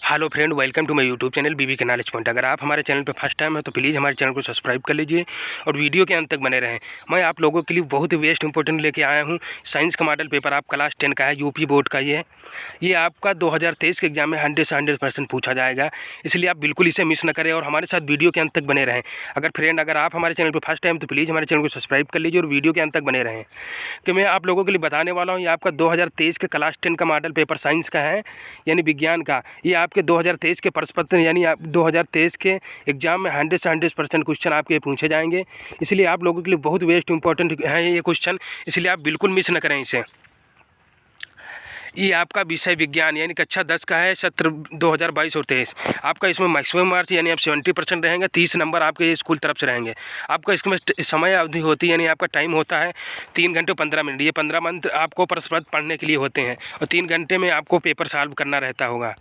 Hello friend, welcome to my YouTube channel BB के knowledge point. अगर आप हमारे चैनल पर फर्स्ट टाइम है तो प्लीज़ हमारे चैनल को सब्सक्राइब कर लीजिए और वीडियो के अंत तक बने रहें। मैं आप लोगों के लिए बहुत ही बेस्ट इंपॉर्टेंट लेके आया हूं। साइंस का मॉडल पेपर आप क्लास 10 का है, यूपी बोर्ड का ये आपका 2023 के एग्जाम में 100 से 100% पूछा जाएगा, इसलिए आप बिल्कुल इसे मिस न करें और हमारे साथ वीडियो के अंत तक बने रहें। अगर आप हमारे चैनल पर फर्स्ट टाइम तो प्लीज़ हमारे चैनल को सब्सक्राइब कर लीजिए और वीडियो के अंत तक बने रहें, कि मैं आप लोगों के लिए बताने वाला हूँ। ये आपका 2023 के क्लास 10 का मॉडल पेपर साइंस का है, यानी विज्ञान का। ये आपके 2023 के प्रश्न पत्र यानी आप 2023 के एग्जाम में 100 से 100% क्वेश्चन आपके पूछे जाएंगे, इसलिए आप लोगों के लिए बहुत बेस्ट इंपॉर्टेंट है ये क्वेश्चन, इसलिए आप बिल्कुल मिस न करें इसे। ये आपका विषय विज्ञान यानी कक्षा 10 का है, सत्र 2022 और 23। आपका इसमें मैक्सिमम मार्क्स यानी आप 70% रहेंगे। 30 नंबर आपके स्कूल तरफ से रहेंगे। आपका इसमें समय अवधि होती है यानी आपका टाइम होता है 3 घंटे 15 मिनट। ये 15 मिनट आपको प्रश्न पत्र पढ़ने के लिए होते हैं और 3 घंटे में आपको पेपर सॉल्व करना रहता होगा।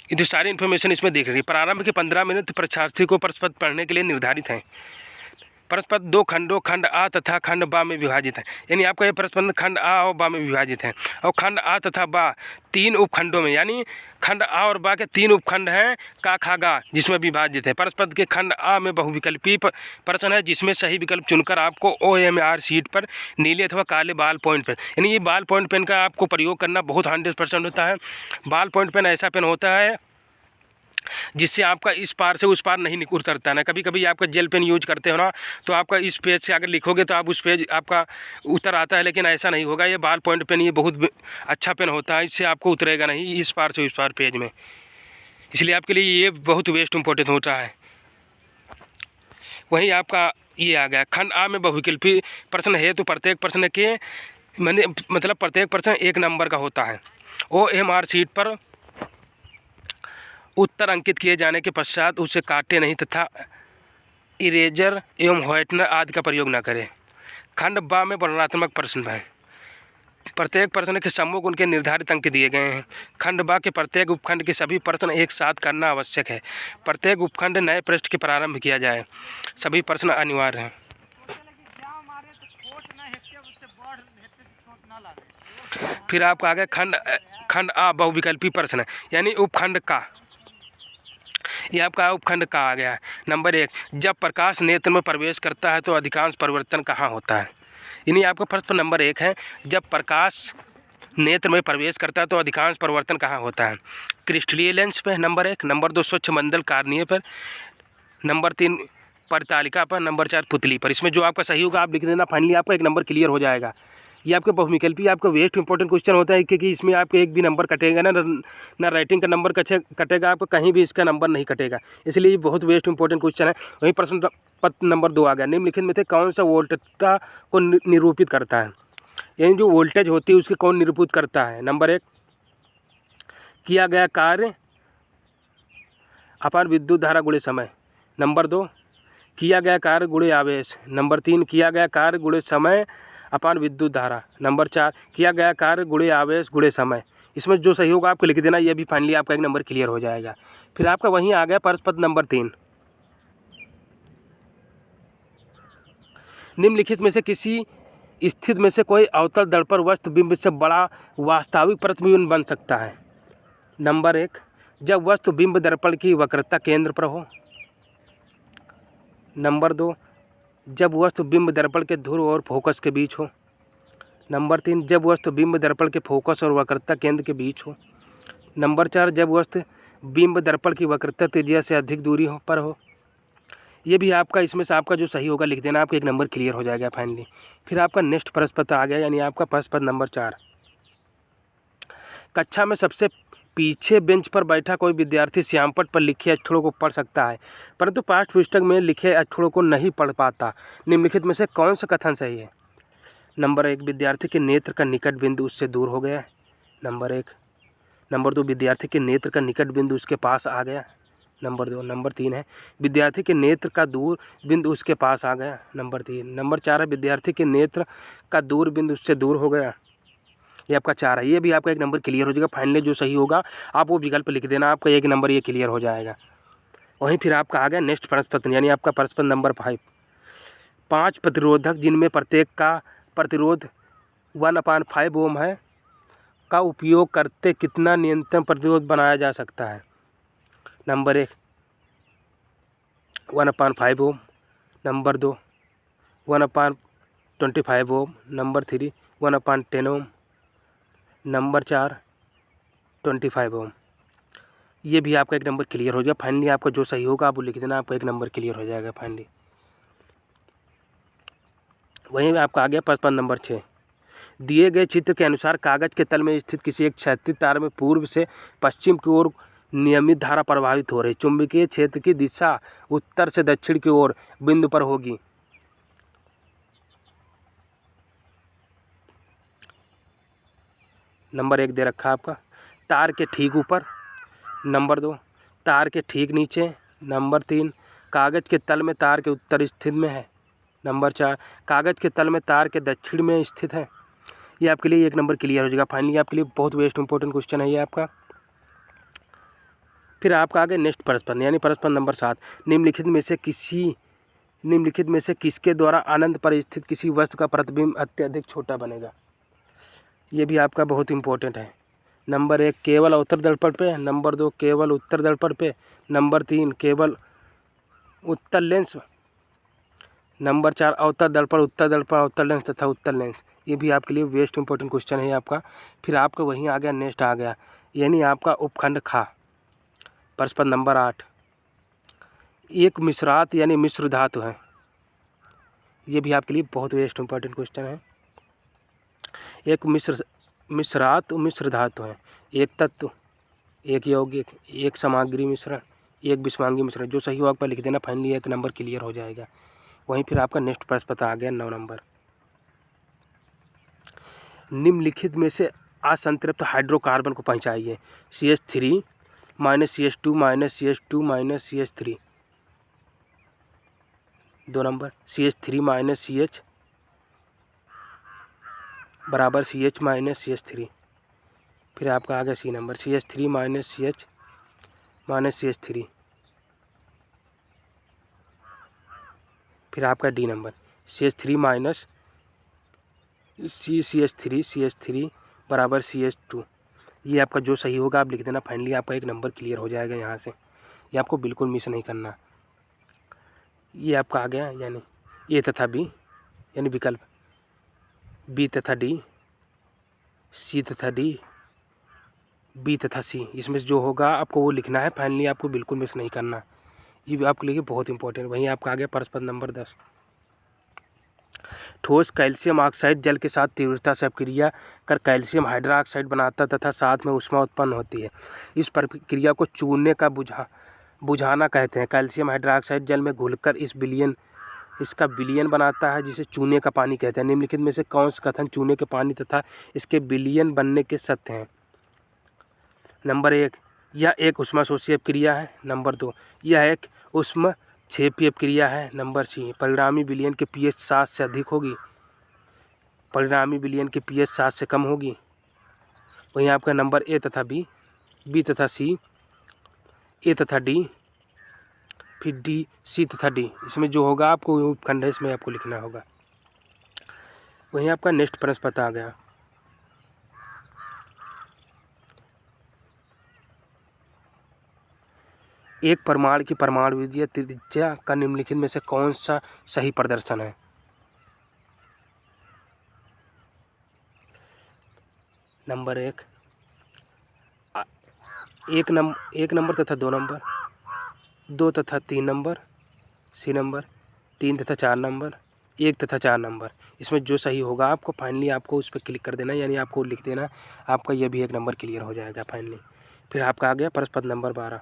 ये जो सारी इन्फॉर्मेशन इसमें देख रही है। प्रारंभ के 15 मिनट परीक्षार्थी को प्रश्न पत्र पढ़ने के लिए निर्धारित हैं। प्रश्न पत्र 2 खंडों खंड आ तथा खंड बा में विभाजित है, यानी आपका ये प्रश्न पत्र खंड आ और बा में विभाजित है। और खंड आ तथा बा 3 उपखंडों में, यानी खंड आ और बा के 3 उपखंड हैं का खा गा, जिसमें विभाजित है। प्रश्न पत्र के खंड आ में बहुविकल्पी प्रश्न है, जिसमें सही विकल्प चुनकर आपको OMR शीट पर नीले अथवा काले बाल पॉइंट पेन, यानी ये बाल पॉइंट पेन का आपको प्रयोग करना बहुत 100% होता है। बाल पॉइंट पेन ऐसा पेन होता है जिससे आपका इस पार से उस पार नहीं उतरता ना। कभी कभी आपका जेल पेन यूज करते हो ना, तो आपका इस पेज से अगर लिखोगे तो आप उस पेज आपका उतर आता है, लेकिन ऐसा नहीं होगा। ये बाल पॉइंट पेन ये बहुत अच्छा पेन होता है, इससे आपको उतरेगा नहीं इस पार से उस पार पेज में, इसलिए आपके लिए ये बहुत वेस्ट इंपॉर्टेंट होता है। वहीं आपका ये आ गया खंड आ में बहुविकल्पी प्रश्न है, तो प्रत्येक प्रश्न के मतलब प्रत्येक प्रश्न 1 नंबर का होता है। OMR शीट पर उत्तर अंकित किए जाने के पश्चात उसे काटे नहीं तथा इरेजर एवं व्हाइटनर आदि का प्रयोग न करें। खंड बा में वर्णनात्मक प्रश्न है। प्रत्येक प्रश्न के सम्मुख उनके निर्धारित अंक दिए गए हैं। खंड बा के प्रत्येक उपखंड के सभी प्रश्न एक साथ करना आवश्यक है। प्रत्येक उपखंड नए पृष्ठ के प्रारंभ किया जाए। सभी प्रश्न अनिवार्य हैं। फिर आपका आ गया खंड आ बहुविकल्पी प्रश्न, यानी उपखंड का। ये आपका उपखंड का आ गया है। नंबर 1, जब प्रकाश नेत्र में प्रवेश करता है तो अधिकांश परिवर्तन कहाँ होता है। यानी आपका प्रश्न नंबर 1 है, जब प्रकाश नेत्र में प्रवेश करता है तो अधिकांश परिवर्तन कहाँ होता है। क्रिस्टलीय लेंस पे नंबर 1, नंबर 2 स्वच्छ मंडल कार्निय पर, नंबर 3 परितालिका पर, नंबर 4 पुतली पर। इसमें जो आपका सही होगा आप लिख देना, फाइनली आपका 1 नंबर क्लियर हो जाएगा। ये आपके बहुविकल्पी आपका वेस्ट इंपॉर्टेंट क्वेश्चन होता है, क्योंकि इसमें आपको एक भी नंबर कटेगा ना राइटिंग का नंबर कटेगा, आपको कहीं भी इसका नंबर नहीं कटेगा, इसलिए ये बहुत वेस्ट इंपॉर्टेंट क्वेश्चन है। वहीं प्रश्न पत्र नंबर 2 आ गया, निम्नलिखित में से कौन सा वोल्टता को निरूपित करता है, यानी जो वोल्टेज होती है उसके कौन निरूपित करता है। नंबर 1, किया गया कार्य अपान विद्युत धारा गुणे समय। नंबर 2, किया गया कार्य गुणे आवेश। नंबर 3, किया गया कार्य गुणे समय अपान विद्युत धारा। नंबर 4, किया गया कार्य गुणे आवेश गुणे समय। इसमें जो सही होगा आपको लिख देना, ये भी फाइनली आपका 1 नंबर क्लियर हो जाएगा। फिर आपका वहीं आ गया प्रश्न पत्र नंबर 3, निम्नलिखित में से किसी स्थिति में से कोई अवतल दर्पण वस्तु बिंब से बड़ा वास्तविक प्रतिबिंब बन सकता है। नंबर 1, जब वस्तु बिंब दर्पण की वक्रता केंद्र पर हो। नंबर 2, जब वस्तु बिंब दर्पण के ध्रुव और फोकस के बीच हो। नंबर 3, जब वस्तु बिंब दर्पण के फोकस और वक्रता केंद्र के बीच हो। नंबर 4, जब वस्तु बिंब दर्पण की वक्रता त्रिज्या से अधिक दूरी पर हो। ये भी आपका इसमें से आपका जो सही होगा लिख देना, आपका 1 नंबर क्लियर हो जाएगा फाइनली। फिर आपका नेक्स्ट प्रश्न पत्र आ गया, यानी आपका प्रश्न पत्र नंबर 4, कक्षा में सबसे पीछे बेंच पर बैठा कोई विद्यार्थी श्यामपट्ट पर लिखे अक्षरों को पढ़ सकता है, परंतु पाठ्य पुस्तक में लिखे अक्षरों को नहीं पढ़ पाता। निम्नलिखित में से कौन सा कथन सही है। नंबर 1, विद्यार्थी के नेत्र का निकट बिंदु उससे दूर हो गया। नंबर 1। नंबर 2, विद्यार्थी के नेत्र का निकट बिंदु उसके पास आ गया। नंबर 2। नंबर 3 है, विद्यार्थी के नेत्र का दूर बिंदु उसके पास आ गया। नंबर 3। नंबर 4 है, विद्यार्थी के नेत्र का दूर बिंदु उससे दूर हो गया। ये आपका 4 है। ये भी आपका 1 नंबर क्लियर हो जाएगा। फाइनली जो सही होगा आप वो विकल्प लिख देना, आपका 1 नंबर ये क्लियर हो जाएगा। वहीं फिर आपका आ गया नेक्स्ट प्रश्न पत्र, यानी आपका प्रश्न नंबर 5, 5 प्रतिरोधक जिनमें प्रत्येक का प्रतिरोध 1/5 ओम है का उपयोग करते कितना न्यूनतम प्रतिरोध बनाया जा सकता है? नंबर 1 1/5 ओम, नंबर 2 1/25 ओम, नंबर 3 1/10 ओम, नंबर 4 25 ओम। ये भी आपका एक नंबर क्लियर हो जाएगा। फाइनली आपका जो सही होगा आप वो लिख देना, आपका एक नंबर क्लियर हो जाएगा फाइनली। वहीं आपका आ गया प्रश्न नंबर 6। दिए गए चित्र के अनुसार कागज के तल में स्थित किसी एक क्षैतिज तार में पूर्व से पश्चिम की ओर नियमित धारा प्रवाहित हो रही। चुंबकीय क्षेत्र की दिशा उत्तर से दक्षिण की ओर बिंदु पर होगी। नंबर 1 दे रखा आपका तार के ठीक ऊपर, नंबर 2 तार के ठीक नीचे, नंबर 3 कागज के तल में तार के उत्तर स्थित में है, नंबर 4 कागज के तल में तार के दक्षिण में स्थित है। ये आपके लिए एक नंबर क्लियर हो जाएगा। फाइनली आपके लिए बहुत वेस्ट इंपॉर्टेंट क्वेश्चन है ये आपका। फिर आपका आगे नेक्स्ट प्रश्न यानी प्रश्न नंबर 7। निम्नलिखित में से किसके द्वारा अनंत पर स्थित किसी वस्तु का प्रतिबिंब अत्यधिक छोटा बनेगा? ये भी आपका बहुत इंपॉर्टेंट है। नंबर 1 केवल अवतल दर्पण पे, नंबर 2 केवल उत्तर दर्पण पे, नंबर 3 केवल उत्तल लेंस, नंबर 4 अवतल दर्पण, उत्तर दर्पण, अवतल लेंस तथा उत्तल लेंस। ये भी आपके लिए वेस्ट इंपॉर्टेंट क्वेश्चन है आपका। फिर आपका वहीं आ गया नेक्स्ट आ गया यानी आपका उपखंड खा, प्रश्न नंबर 8। एक मिश्रात यानी मिश्र धातु है। ये भी आपके लिए बहुत वेस्ट इंपॉर्टेंट क्वेश्चन है। एक मिश्रात मिश्र धातु है। एक तत्व, एक यौगिक, एक सामग्री मिश्रण, एक विषमांगी मिश्रण। जो सही होगा पर लिख देना, फाइनली एक नंबर क्लियर हो जाएगा। वहीं फिर आपका नेक्स्ट प्रश्न पता आ गया 9 नंबर। निम्नलिखित में से असंतृप्त हाइड्रोकार्बन को पहचानिए। CH3 -CH2 -CH2 -CH3। 2 number CH3 -CH बराबर CH -CH3। फिर आपका आ गया C number CH3 -CH -CH3। फिर आपका D नंबर CH3 CH3 बराबर CH2। ये आपका जो सही होगा आप लिख देना, फाइनली आपका एक नंबर क्लियर हो जाएगा यहाँ से। ये आपको बिल्कुल मिस नहीं करना। ये आपका आ गया यानी A तथा B यानी विकल्प B तथा D, C तथा D, B तथा C। इसमें जो होगा आपको वो लिखना है, फाइनली आपको बिल्कुल मिस नहीं करना। ये भी आपके लिए बहुत इंपॉर्टेंट। वहीं आपका आ गया प्रश्न नंबर 10। ठोस कैल्शियम ऑक्साइड जल के साथ तीव्रता से अपक्रिया कर कैल्शियम हाइड्रोक्साइड बनाता तथा साथ में ऊष्मा उत्पन्न होती है। इस प्रक्रिया को चूने का बुझाना कहते हैं। कैल्शियम हाइड्रोक्साइड जल में घुलकर इसका विलयन बनाता है जिसे चूने का पानी कहते हैं। निम्नलिखित में से कौन सा कथन चूने के पानी तथा इसके विलयन बनने के सत्य हैं? नंबर 1 यह एक ऊष्माशोषी अपक्रिया है, नंबर 2 यह एक ऊष्मक्षेपी अपक्रिया है, नंबर C परिणामी विलयन के pH 7 से अधिक होगी, परिणामी विलयन के pH 7 से कम होगी। वहीं आपका नंबर A तथा B, B तथा C, A तथा D, फिर D, C तथा D। इसमें जो होगा आपको उपखंड है इसमें आपको लिखना होगा। वहीं आपका नेक्स्ट प्रश्न पता आ गया। एक परमाणु की परमाणु विद्युतीय त्रिज्या का निम्नलिखित में से कौन सा सही प्रदर्शन है? नंबर 1 नंबर तथा 2 नंबर, 2 तथा 3 नंबर, C नंबर 3 तथा 4 नंबर, 1 तथा 4 नंबर। इसमें जो सही होगा आपको फाइनली आपको उस पर क्लिक कर देना यानी आपको लिख देना, आपका यह भी एक नंबर क्लियर हो जाएगा फाइनली। फिर आपका आ गया प्रश्न नंबर 12।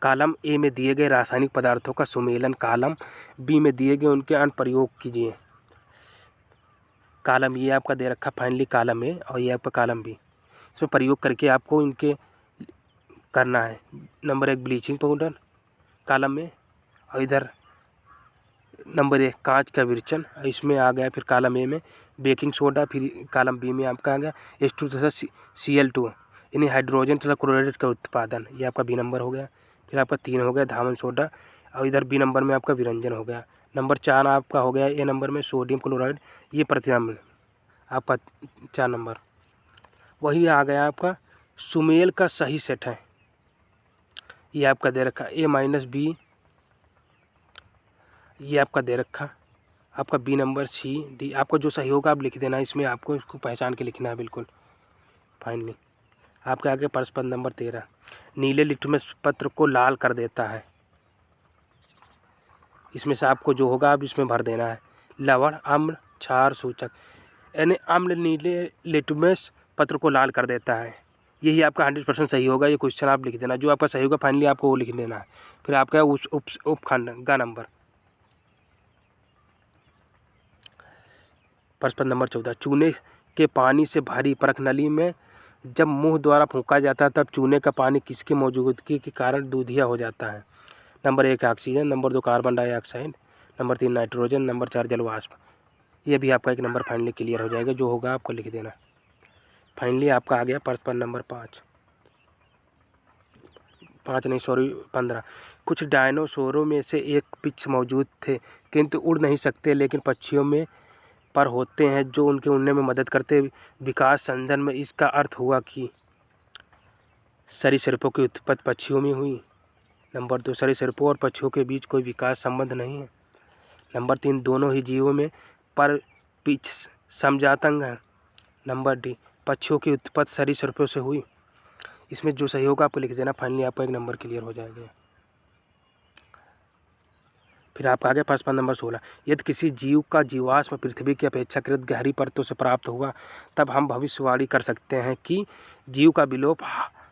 कॉलम A में दिए गए रासायनिक पदार्थों का सुमेलन कॉलम B में दिए गए उनके अनुप्रयोग कीजिए। कॉलम ये आपका दे रखा फाइनली कॉलम A और ये आपका कॉलम B। इसमें प्रयोग करके आपको इनके करना है। नंबर 1 ब्लीचिंग पाउडर कॉलम में, और इधर नंबर 1 कांच का विरचन, इसमें आ गया फिर कॉलम A में बेकिंग सोडा, फिर कॉलम B में आपका आ गया H2 तथा Cl2 यानी हाइड्रोजन तथा क्लोराइड का उत्पादन, ये आपका B नंबर हो गया। फिर आपका 3 हो गया धामन सोडा, और इधर B नंबर में आपका विरंजन हो गया। नंबर 4 आपका हो गया A नंबर में सोडियम क्लोराइड, ये प्रतिबिंब आपका 4 नंबर। वही आ गया आपका सुमेल का सही सेट है। ये आपका दे रखा A-B, ये आपका दे रखा आपका B नंबर, C, D। आपको जो सही होगा आप लिख देना, इसमें आपको इसको पहचान के लिखना है बिल्कुल। फाइनली आपके आगे प्रश्न पद नंबर 13, नीले लिटमस पत्र को लाल कर देता है। इसमें से आपको जो होगा आप इसमें भर देना है। लवण, अम्ल, क्षार सूचक, यानी अम्ल नीले लिटमस पत्र को लाल कर देता है। यही आपका 100% सही होगा। ये क्वेश्चन आप लिख देना, जो आपका सही होगा फाइनली आपको वो लिख देना है। फिर आपका उस उपखंड का नंबर प्रश्न नंबर 14, चूने के पानी से भरी परख नली में जब मुंह द्वारा फूंका जाता है तब चूने का पानी किसकी मौजूदगी के कारण दूधिया हो जाता है? Number 1 oxygen, number 2 carbon dioxide, number 3 nitrogen, number 4 जलवाष्प। ये भी आपका एक नंबर फाइनली क्लियर हो जाएगा, जो होगा आपको लिख देना। फाइनली आपका आ गया प्रश्न नंबर 15। कुछ डायनासोरों में से एक पिच मौजूद थे किंतु उड़ नहीं सकते, लेकिन पक्षियों में पर होते हैं जो उनके उड़ने में मदद करते। विकास संदर्भ में इसका अर्थ हुआ कि सरीसृपों की उत्पत्ति पक्षियों में हुई। नंबर 2, सरीसृपों और पक्षियों के बीच कोई विकास संबंध नहीं है। नंबर 3, दोनों ही जीवों में पर पिच समजात अंग है। नंबर डी, पक्षियों की उत्पत्ति सरीसृपों से हुई। इसमें जो सही होगा आपको लिख देना, फाइनली आपका एक नंबर क्लियर हो जाएगा। फिर आप आगे प्रश्न नंबर 16, यदि किसी जीव का जीवाश्म पृथ्वी की अपेक्षाकृत गहरी परतों से प्राप्त हुआ तब हम भविष्यवाणी कर सकते हैं कि जीव का विलोप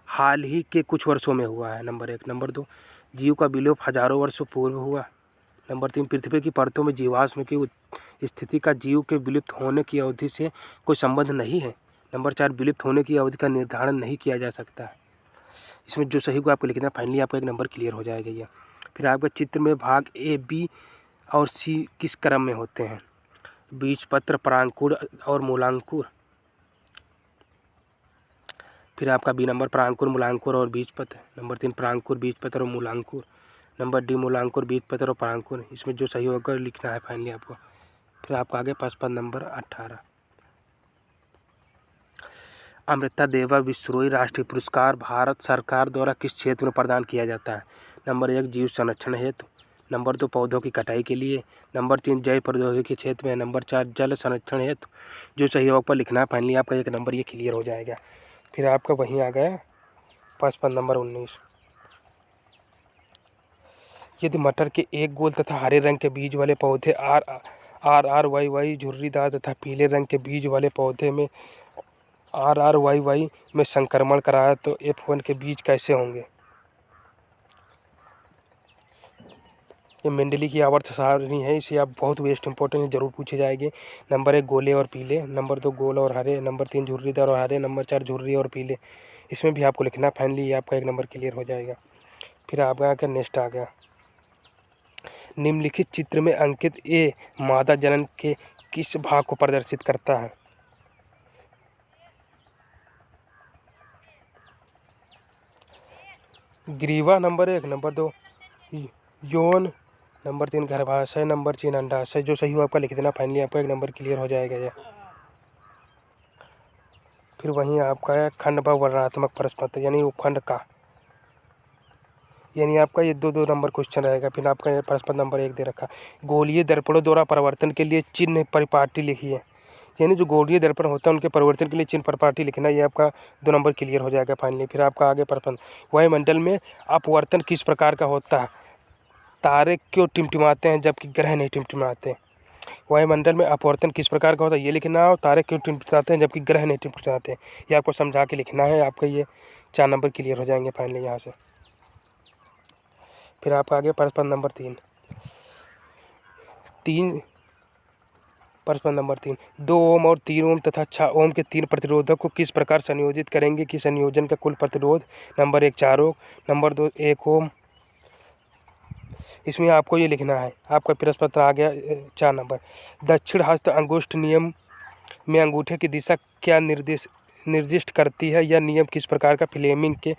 हाल ही के कुछ वर्षों में हुआ है। नंबर 1। नंबर 2, जीव का विलोप हजारों वर्षों पूर्व हुआ। नंबर 3, पृथ्वी की परतों में जीवाश्म की स्थिति का जीव के विलुप्त होने की अवधि से कोई संबंध नहीं है। नंबर 4, विलुप्त होने की अवधि का निर्धारण नहीं किया जा सकता है। इसमें जो सही को आपको लिखना, फाइनली आपका एक नंबर क्लियर हो जाएगा ये। फिर आपके चित्र में भाग A, B और C किस क्रम में होते हैं? बीजपत्र, परांकुर और मूलांकुर। फिर आपका B नंबर परांकुर, मूलांकुर और बीजपत्र। नंबर 3 परांकुर, बीजपत्र और मूलांकुर। नंबर D मूलांकुर, बीजपत्र और परांकुर। इसमें जो सही होगा लिखना है फाइनली आपको। फिर आपका आगे प्रश्न नंबर 18, अमृता देवा विश्रोई राष्ट्रीय पुरस्कार भारत सरकार द्वारा किस क्षेत्र में प्रदान किया जाता है? नंबर 1 जीव संरक्षण हेतु, नंबर 2 पौधों की कटाई के लिए, नंबर 3 जैव प्रौद्योगिकी के क्षेत्र में, नंबर 4 जल संरक्षण हेतु। जो सही होगा पर लिखना है, फाइनली आपका एक नंबर ये क्लियर हो जाएगा। फिर आपका वहीं आ गया प्रश्न नंबर 19, यदि मटर के एक गोल तथा हरे रंग के बीज वाले पौधे RRYY झुर्रीदार तथा पीले रंग के बीज वाले पौधे में RRYY में संक्रमण कराया तो F1 के बीज कैसे होंगे? ये मेंडली की आवर्त सारणी है, इसे आप बहुत वेस्ट इंपॉर्टेंट है, जरूर पूछे जाएंगे। नंबर 1 गोले और पीले, नंबर 2 गोल और हरे, नंबर 3 झुर्रीदार और हरे, नंबर 4 झुर्री और पीले। इसमें भी आपको लिखना, फाइनली आपका एक नंबर क्लियर हो जाएगा। फिर आपका आकर नेक्स्ट आ गया, निम्नलिखित चित्र में अंकित ए मादा जनन के किस भाग को प्रदर्शित करता है? ग्रीवा नंबर 1, नंबर 2 यौन, नंबर 3 गर्भाशय, नंबर 4 अंडाशय। जो सही हो आपका लिख देना, फाइनली आपका एक नंबर क्लियर हो जाएगा ये। फिर वहीं आपका है खंड व वर्णनात्मक प्रश्न, यानी उपखंड का, यानी आपका ये दो नंबर क्वेश्चन रहेगा। फिर आपका ये प्रश्न नंबर 1 दे रखा, गोलीय दर्पणों द्वारा परिवर्तन के लिए चिन्ह परिपाटी लिखिए। यानी जो गोलीय दर्पण होता है उनके परिवर्तन के लिए चिन्ह परिपाटी लिखना, ये आपका 2 नंबर क्लियर हो जाएगा फाइनली। फिर आपका आगे प्रश्न, वायुमंडल में अपवर्तन किस प्रकार का होता है? तारे क्यों टिमटिमाते हैं जबकि ग्रह नहीं टिमटिमाते? वायुमंडल में अपवर्तन किस प्रकार का होता है ये लिखना है, और तारे क्यों टिमटिमाते हैं जबकि ग्रह नहीं टिमटिमाते, ये आपको समझा के लिखना है। आपका ये 4 नंबर क्लियर हो जाएंगे फाइनली यहाँ से। फिर आपका आगे प्रश्न नंबर 3 प्रश्न नंबर 3, 2 ओम और 3 ओम तथा 6 ओम के 3 प्रतिरोधक को किस प्रकार संयोजित करेंगे कि संयोजन का कुल प्रतिरोध? नंबर 1 4 ओम, नंबर 2 1 ओम। इसमें आपको ये लिखना है, आपका प्रश्न पत्र आ गया 4 नंबर, दक्षिण हस्त अंगुष्ठ नियम में अंगूठे की दिशा क्या निर्दिष्ट करती है? यह नियम किस प्रकार का फ्लेमिंग के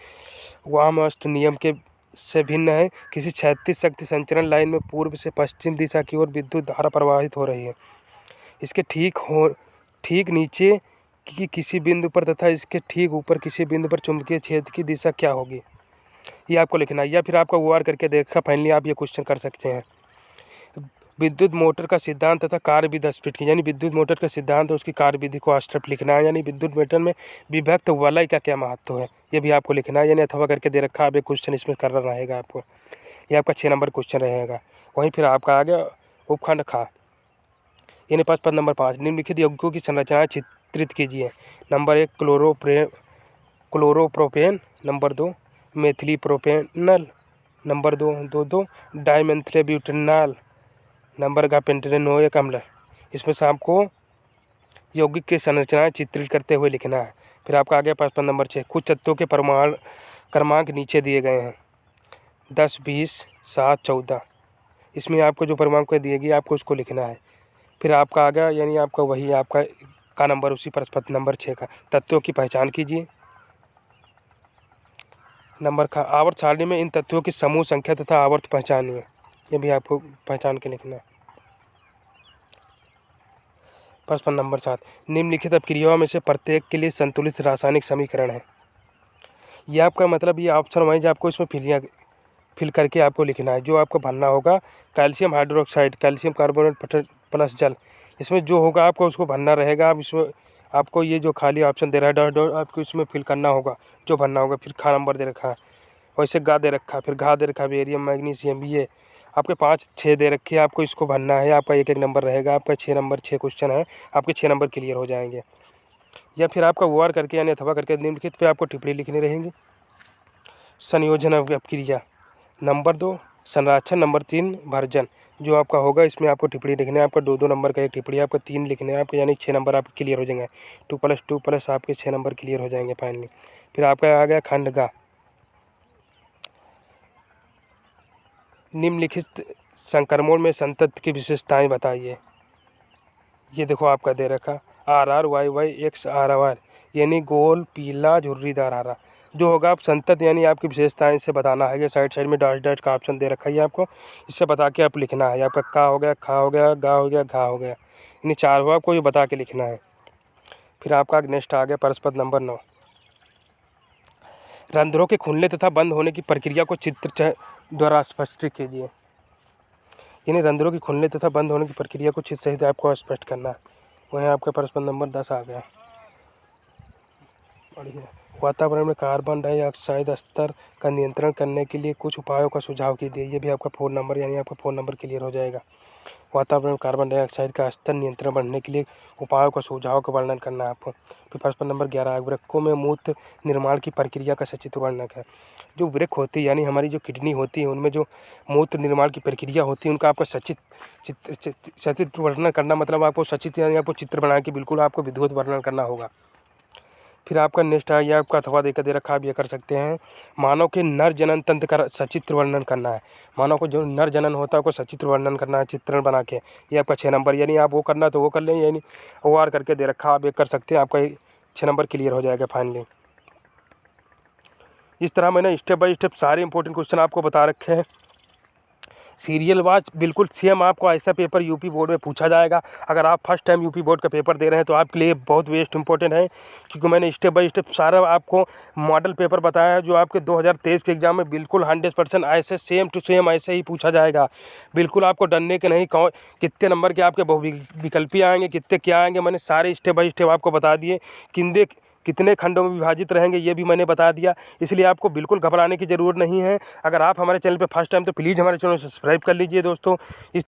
वामहस्त नियम के से भिन्न है? किसी क्षैतिज शक्ति संचरण लाइन में पूर्व से पश्चिम दिशा की ओर विद्युत धारा प्रवाहित हो रही है, इसके ठीक नीचे कि किसी बिंदु पर तथा इसके ठीक ऊपर किसी बिंदु पर चुंबकीय क्षेत्र की दिशा क्या होगी, ये आपको लिखना है। या फिर आपका OR करके देखा फाइनली आप ये क्वेश्चन कर सकते हैं। विद्युत मोटर का सिद्धांत तथा कार्यविधि स्पीड की, यानी विद्युत मोटर का सिद्धांत और उसकी कार्यविधि को स्टेप लिखना है। यानी विद्युत मोटर में विभक्त वलय का क्या महत्व है, ये भी आपको लिखना है। यानी अथवा करके दे रखा है, आप एक क्वेश्चन इसमें करना रहेगा आपको। ये आपका 6 नंबर क्वेश्चन रहेगा। वहीं फिर आपका आ गया उपखंड खा, यानी पद नंबर 5, निम्नलिखित यौगिकों की संरचनाएं चित्रित कीजिए। Number 1 chloropropane, number 2 methylpropanal, number 2 dimethylbutanol, number का पेंटेनोइक अम्ल। इसमें से आपको यौगिक की संरचनाएं चित्रित करते हुए लिखना है। फिर आपका आ गया प्रश्न नंबर 6, कुछ तत्वों के परमाणु क्रमांक नीचे दिए गए हैं 10, 20, 7, 14। इसमें आपको जो परमाणु दिए गए आपको उसको लिखना है। फिर आपका आ गया, यानी आपका वही आपका का नंबर उसी प्रश्न नंबर 6 का, तत्वों की पहचान कीजिए। नंबर का आवर्त सारणी में इन तत्वों की समूह संख्या तथा आवर्त पहचानिए, ये भी आपको पहचान के लिखना है। प्रश्न नंबर 7, निम्नलिखित अपक्रियाओं में से प्रत्येक के लिए संतुलित रासायनिक समीकरण है। ये आपका मतलब ये ऑप्शन वाइज आपको इसमें फिल करके आपको लिखना है। जो आपको भरना होगा calcium hydroxide, calcium carbonate plus जल, इसमें जो होगा आपको उसको भरना रहेगा। आप इसमें आपको ये जो खाली ऑप्शन दे रहा है डॉट डॉट आपको इसमें फिल करना होगा जो भरना होगा। फिर खा नंबर दे रखा है, वैसे गा दे रखा है, फिर घा दे रखा है, बेरियम मैग्नीशियम, ये आपके 5-6 दे रखे हैं। आपको इसको भरना है, आपका एक नंबर रहेगा। आपका 6 क्वेश्चन है, आपके 6 नंबर क्लियर हो जाएंगे। या फिर आपका OR करके यानी अथवा करके निम्नलिखित पे आपको टिप्पणी लिखनी रहेगी। संयोजन अपक्रिया, नंबर 2 संराक्षण, नंबर 3 भर्जन। जो आपका होगा इसमें आपको टिप्पणी लिखना है। आपका 2-2 नंबर का एक टिप्पणी, आपको 3 लिखने हैं आपको, यानी 6 नंबर आपके क्लियर हो जाएंगे। 2+2+ आपके 6 नंबर क्लियर हो जाएंगे फाइनली। फिर आपका आ गया खंड गा, निम्नलिखित संक्रमण में संतत्व की विशेषताएं बताइए। ये देखो आपका दे रखा RRYYXRR, यानी गोल पीला झुर्रीदार हरा। जो होगा आप संतत यानी आपकी विशेषताएं से बताना है। ये साइड में डैश डैश का ऑप्शन दे रखा है आपको, इससे बता के आप लिखना है। आपका का हो गया, खा हो गया, गा हो गया, घा हो गया, यानी 4 हुआ, आपको ये बता के लिखना है। फिर आपका नेक्स्ट आ गया प्रश्न नंबर 9, रंध्रों के खुलने तथा बंद होने की प्रक्रिया को चित्र द्वारा स्पष्ट कीजिए। यानी रंध्रों की खुलने तथा बंद होने की प्रक्रिया को चित्र सहित आपको स्पष्ट करना है। वहीं आपका प्रश्न नंबर 10 आ गया। बढ़िया, वातावरण में कार्बन डाइऑक्साइड स्तर का नियंत्रण करने के लिए कुछ उपायों का सुझाव कीजिए। ये भी आपका 4 नंबर, यानी आपका 4 नंबर क्लियर हो जाएगा। वातावरण में कार्बन डाइऑक्साइड का स्तर नियंत्रण बढ़ने के लिए उपायों का सुझाव का वर्णन करना है आपको। फिर प्रश्न नंबर 11, वृक्कों में मूत्र निर्माण की प्रक्रिया का सचित्र वर्णन है। जो वृक्क होती है यानी हमारी जो किडनी होती है उनमें जो मूत्र निर्माण की प्रक्रिया होती है उनका आपको सचित्र वर्णन करना, मतलब आपको सचित्र यानी आपको चित्र बना के बिल्कुल आपको विधिवत वर्णन करना होगा। फिर आपका नेक्स्ट है, यह आपका अथवा देकर दे रखा, आप ये कर सकते हैं। मानव के नर जनन तंत्र का सचित्र वर्णन करना है। मानव को जो नर जनन होता है उसको सचित्र वर्णन करना है चित्रण बना के। ये आपका 6 नंबर, यानी आप वो करना तो वो कर लें, यानी OR करके दे रखा आप ये कर सकते हैं। आपका 6 नंबर क्लियर हो जाएगा फाइनली। इस तरह मैंने स्टेप बाय स्टेप सारे इंपॉर्टेंट क्वेश्चन आपको बता रखे हैं। सीरियल वाइज बिल्कुल सेम आपको ऐसा पेपर यूपी बोर्ड में पूछा जाएगा। अगर आप फर्स्ट टाइम यूपी बोर्ड का पेपर दे रहे हैं तो आपके लिए बहुत बेस्ट इंपॉर्टेंट है, क्योंकि मैंने स्टेप बाय स्टेप सारा आपको मॉडल पेपर बताया है जो आपके 2023 के एग्जाम में बिल्कुल 100% ऐसे सेम टू सेम ऐसे ही पूछा जाएगा। बिल्कुल आपको डरने के नहीं, कितने नंबर के आपके बहुविकल्पी आएंगे, कितने क्या आएंगे, मैंने सारे स्टेप बाय स्टेप आपको बता दिए। कितने खंडों में विभाजित रहेंगे ये भी मैंने बता दिया, इसलिए आपको बिल्कुल घबराने की ज़रूरत नहीं है। अगर आप हमारे चैनल पे फर्स्ट टाइम तो प्लीज़ हमारे चैनल को सब्सक्राइब कर लीजिए दोस्तों। इस